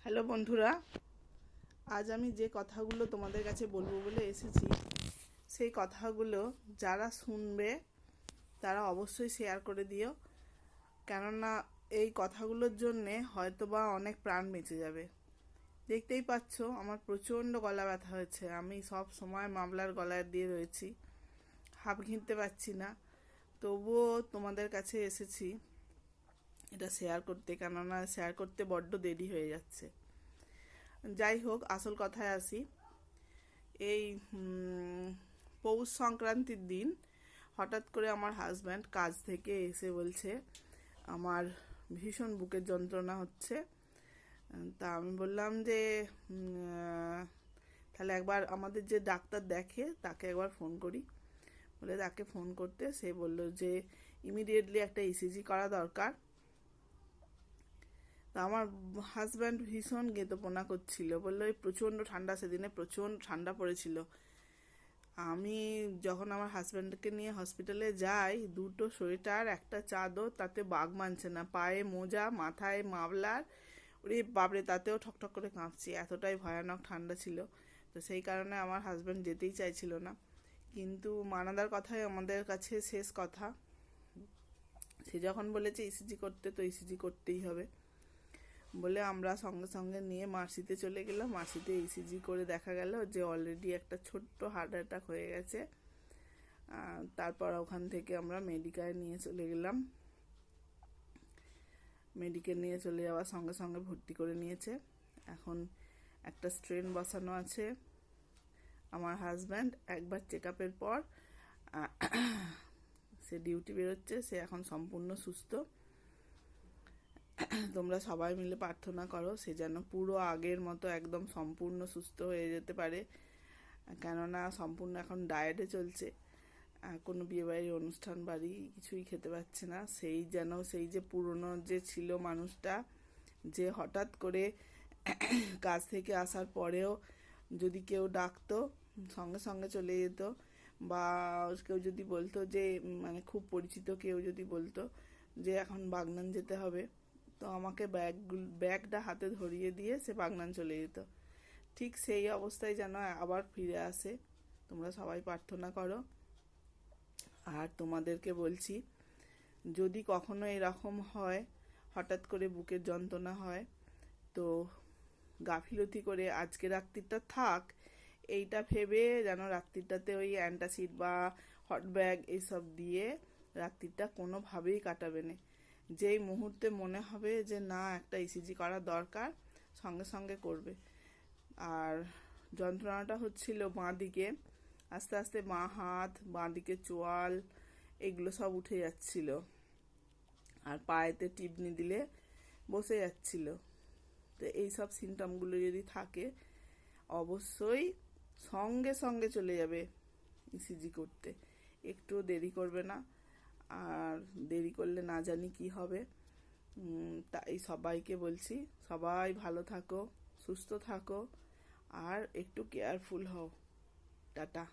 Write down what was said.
Hello বন্ধুরা, আজ আমি যে কথাগুলো তোমাদের কাছে বলবো বলে এসেছি সেই কথাগুলো যারা শুনবে তারা অবশ্যই শেয়ার করে দিও। কেননা এই কথাগুলোর জন্যে হয়তোবা অনেক প্রাণ বেঁচে যাবে। দেখতেই পাচ্ছ আমার প্রচণ্ড গলা ব্যথা হয়েছে। আমি সব সময় মামলার গলায় দিয়ে রয়েছি, হাঁপ ঘিঁটতে পারছি না। তবুও তোমাদের কাছে এসেছি এটা শেয়ার করতে, কেননা শেয়ার করতে বড্ড দেরি হয়ে যাচ্ছে। যাই হোক, আসল কথায় আসি। এই পৌষ সংক্রান্তির দিন হঠাৎ করে আমার হাজব্যান্ড কাজ থেকে এসে বলছে আমার ভীষণ বুকের যন্ত্রণা হচ্ছে। তা আমি বললাম যে তাহলে একবার আমাদের যে ডাক্তার দেখে তাকে একবার ফোন করি। বলে তাকে ফোন করতে সে বলল যে ইমিডিয়েটলি একটা ইসিজি করা দরকার। তা আমার হাজব্যান্ড ভীষণ গেঁতোপোনা করছিল, বললো এই প্রচণ্ড ঠান্ডা, সেদিনে প্রচণ্ড ঠান্ডা পড়েছিল। আমি যখন আমার হাজব্যান্ডকে নিয়ে হসপিটালে যাই, দুটো সোয়েটার একটা চাদর, তাতে বাগ মানছে না, পায়ে মোজা, মাথায় মাফলার, ওরে বাপরে, তাতেও ঠকঠক করে কাঁপছি, এতটাই ভয়ানক ঠান্ডা ছিল। তো সেই কারণে আমার হাজব্যান্ড যেতেই চাইছিল না। কিন্তু মানাদার কথাই আমাদের কাছে শেষ কথা। সে যখন বলেছে ইসিজি করতে, তো ইসিজি করতেই হবে বলে আমরা সঙ্গে সঙ্গে নিয়ে মার্সিতে চলে গেলাম। মার্সিতে ইসিজি করে দেখা গেল যে অলরেডি একটা ছোট্ট হার্ট অ্যাটাক হয়ে গেছে। তারপর ওখান থেকে আমরা মেডিকেলে নিয়ে চলে গেলাম। মেডিকেল নিয়ে চলে যাওয়ার সঙ্গে সঙ্গে ভর্তি করে নিয়েছে। এখন একটা স্ট্রেন বসানো আছে। আমার হাজব্যান্ড একবার চেক আপের পর সে ডিউটি বেরোচ্ছে, সে এখন সম্পূর্ণ সুস্থ। তোমরা সবাই মিলে প্রার্থনা করো সে যেন পুরো আগের মতো একদম সম্পূর্ণ সুস্থ হয়ে যেতে পারে। কেননা সম্পূর্ণ এখন ডায়েটে চলছে, কোনো বিয়েবাড়ির অনুষ্ঠান বাড়ি কিছুই খেতে পাচ্ছে না। সেই যে পুরনো যে ছিল মানুষটা, যে হঠাৎ করে কাজ থেকে আসার পরেও যদি কেউ ডাকতো সঙ্গে সঙ্গে চলে যেত, বা কেউ যদি বলতো যে মানে খুব পরিচিত কেউ যদি বলতো যে এখন বাগনান যেতে হবে, তো আমাকে ব্যাগটা হাতে ধরিয়ে দিয়ে সে বাগনান চলে যেত। ঠিক সেই অবস্থায় যেন আবার ফিরে আসে। তোমরা সবাই প্রার্থনা করো। আর তোমাদেরকে বলছি, যদি কখনো এরকম হয়, হঠাৎ করে বুকের যন্ত্রণা হয়, তো গাফিলতি করে আজকে রাত্রিটা থাক এইটা ভেবে যেন রাত্রিটাতে ওই অ্যান্টাসিড বা হট ব্যাগ এইসব দিয়ে রাত্রিটা কোনোভাবেই কাটাবে না। যেই মুহূর্তে মনে হবে যে না একটা ইসিজি করা দরকার, সঙ্গে সঙ্গে করবে। আর যন্ত্রণাটা হচ্ছিল বাঁ দিকে, আস্তে আস্তে বাঁ হাত, বাঁ দিকে চোয়াল, এগুলো সব উঠে যাচ্ছিল। আর পায়েতে টিপনি দিলে বসে যাচ্ছিল। তো এইসব সিমটমগুলো যদি থাকে অবশ্যই সঙ্গে সঙ্গে চলে যাবে ইসিজি করতে, একটুও দেরি করবে না। আর দেরি করলে না জানি কি হবে। তাই সবাইকে বলছি, সবাই ভালো থাকো, সুস্থ থাকো, আর একটু কেয়ারফুল হও। টাটা।